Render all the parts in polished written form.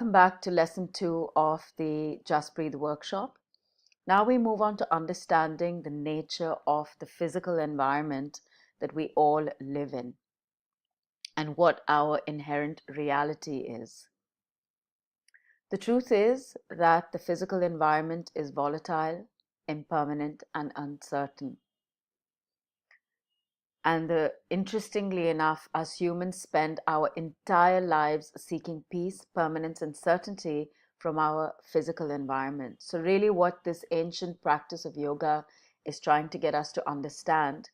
Welcome back to lesson 2 of the Just Breathe workshop. Now we move on to understanding the nature of the physical environment that we all live in and what our inherent reality is. The truth is that the physical environment is volatile, impermanent, and uncertain. And interestingly enough, as humans spend our entire lives seeking peace, permanence, and certainty from our physical environment. So, really, what this ancient practice of yoga is trying to get us to understand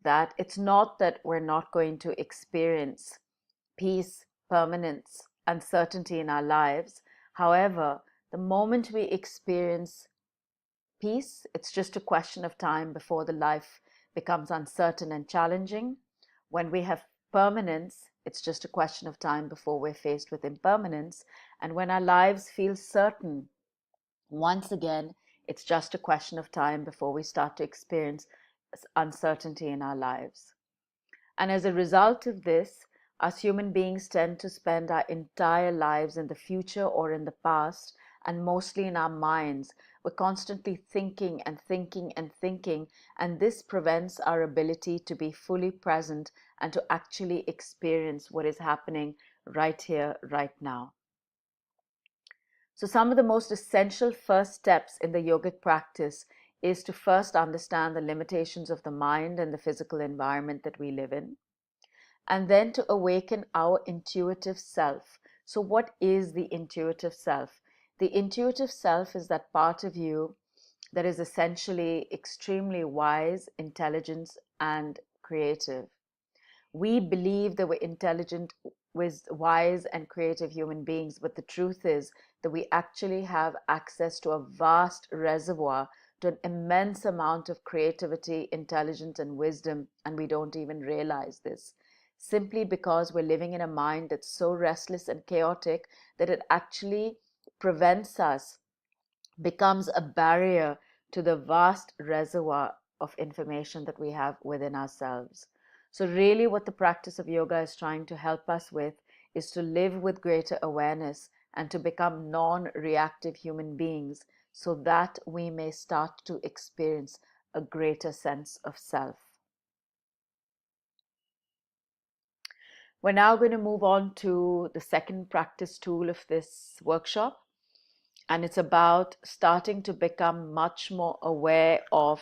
that it's not that we're not going to experience peace, permanence, and certainty in our lives. However, the moment we experience peace, it's just a question of time before the life becomes uncertain and challenging. When we have permanence, it's just a question of time before we're faced with impermanence. And when our lives feel certain, once again, it's just a question of time before we start to experience uncertainty in our lives. And as a result of this, us human beings tend to spend our entire lives in the future or in the past, and mostly in our minds. We're constantly thinking and thinking and thinking, and this prevents our ability to be fully present and to actually experience what is happening right here, right now. So, some of the most essential first steps in the yogic practice is to first understand the limitations of the mind and the physical environment that we live in, and then to awaken our intuitive self. So, what is the intuitive self? The intuitive self is that part of you that is essentially extremely wise, intelligent, and creative. We believe that we're intelligent, wise, and creative human beings, but the truth is that we actually have access to a vast reservoir, to an immense amount of creativity, intelligence, and wisdom, and we don't even realize this. Simply because we're living in a mind that's so restless and chaotic that it actually prevents us, becomes a barrier to the vast reservoir of information that we have within ourselves. So, really, what the practice of yoga is trying to help us with is to live with greater awareness and to become non reactive human beings so that we may start to experience a greater sense of self. We're now going to move on to the second practice tool of this workshop, and it's about starting to become much more aware of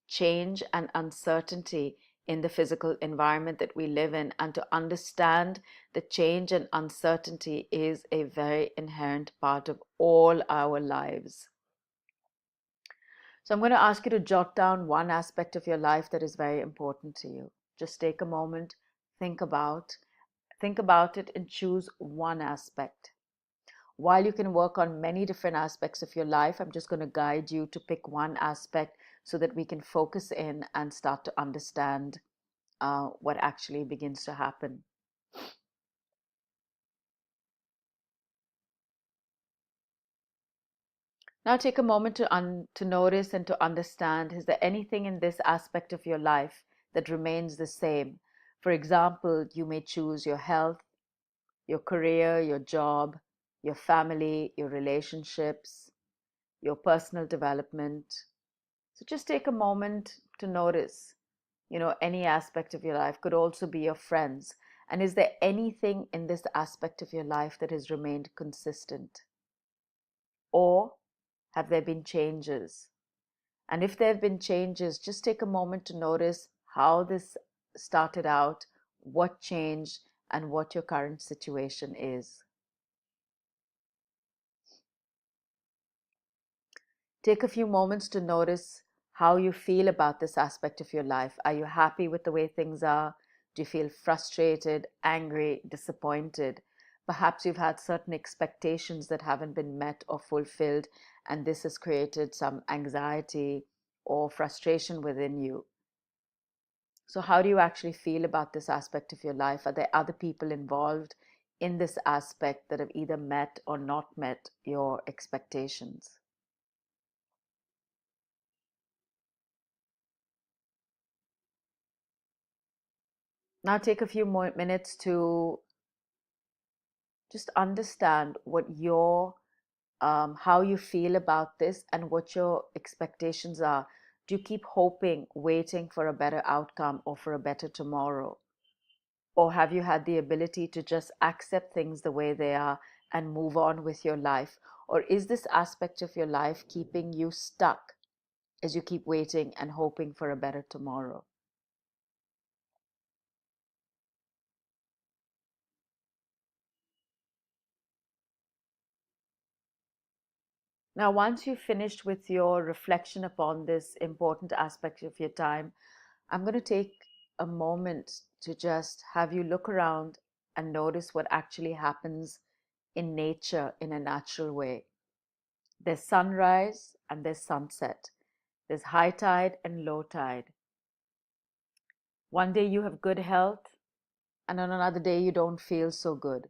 change and uncertainty in the physical environment that we live in, and to understand that change and uncertainty is a very inherent part of all our lives. So I'm going to ask you to jot down one aspect of your life that is very important to you. Just take a moment, think about it, and choose one aspect. While you can work on many different aspects of your life, I'm just going to guide you to pick one aspect so that we can focus in and start to understand what actually begins to happen. Now take a moment to notice and to understand, is there anything in this aspect of your life that remains the same? For example, you may choose your health, your career, your job, your family, your relationships, your personal development. So just take a moment to notice, any aspect of your life. Could also be your friends. And is there anything in this aspect of your life that has remained consistent? Or have there been changes? And if there have been changes, just take a moment to notice how this started out, what changed, and what your current situation is. Take a few moments to notice how you feel about this aspect of your life. Are you happy with the way things are? Do you feel frustrated, angry, disappointed? Perhaps you've had certain expectations that haven't been met or fulfilled, and this has created some anxiety or frustration within you. So, how do you actually feel about this aspect of your life? Are there other people involved in this aspect that have either met or not met your expectations? Now take a few more minutes to just understand what your how you feel about this and what your expectations are. Do you keep hoping, waiting for a better outcome or for a better tomorrow? Or have you had the ability to just accept things the way they are and move on with your life? Or is this aspect of your life keeping you stuck as you keep waiting and hoping for a better tomorrow? Now, once you've finished with your reflection upon this important aspect of your time, I'm going to take a moment to just have you look around and notice what actually happens in nature in a natural way. There's sunrise and there's sunset. There's high tide and low tide. One day you have good health, and on another day you don't feel so good.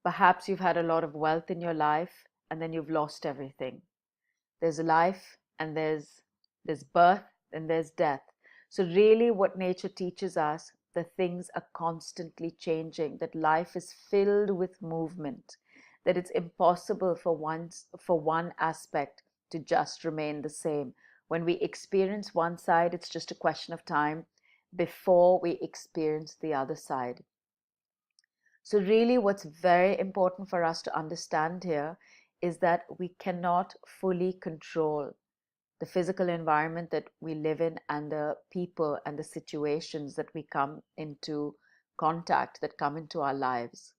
Perhaps you've had a lot of wealth in your life and then you've lost everything. There's life and there's birth and there's death. So really what nature teaches us, the things are constantly changing, that life is filled with movement, that it's impossible for one aspect to just remain the same. When we experience one side, it's just a question of time before we experience the other side. So, really, what's very important for us to understand here is that we cannot fully control the physical environment that we live in and the people and the situations that we come into contact, that come into our lives.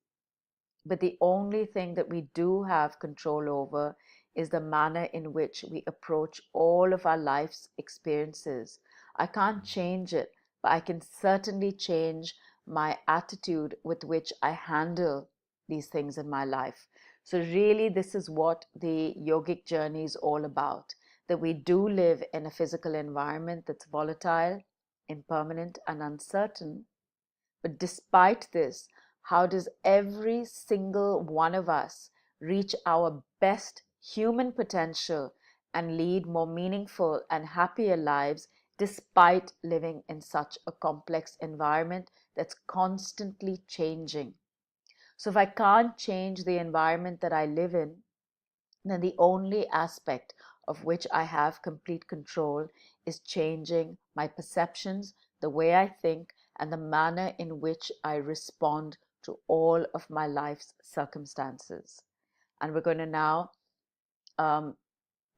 But the only thing that we do have control over is the manner in which we approach all of our life's experiences. I can't change it, but I can certainly change my attitude with which I handle these things in my life. So, really, this is what the yogic journey is all about, that we do live in a physical environment that's volatile, impermanent, and uncertain. But despite this, how does every single one of us reach our best human potential and lead more meaningful and happier lives despite living in such a complex environment that's constantly changing? So, if I can't change the environment that I live in, then the only aspect of which I have complete control is changing my perceptions, the way I think, and the manner in which I respond to all of my life's circumstances. And we're going to now um,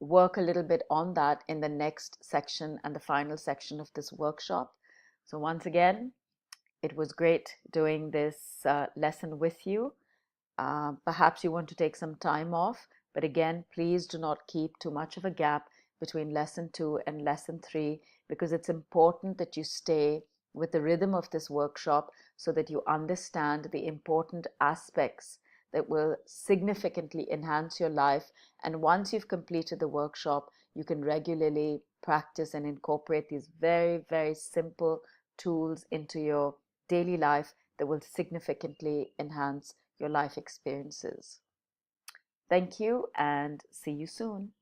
work a little bit on that in the next section and the final section of this workshop. So, once again, it was great doing this lesson with you. Perhaps you want to take some time off, but again, please do not keep too much of a gap between lesson 2 and lesson 3, because it's important that you stay with the rhythm of this workshop so that you understand the important aspects that will significantly enhance your life. And once you've completed the workshop, you can regularly practice and incorporate these very, very simple tools into your daily life that will significantly enhance your life experiences. Thank you and see you soon.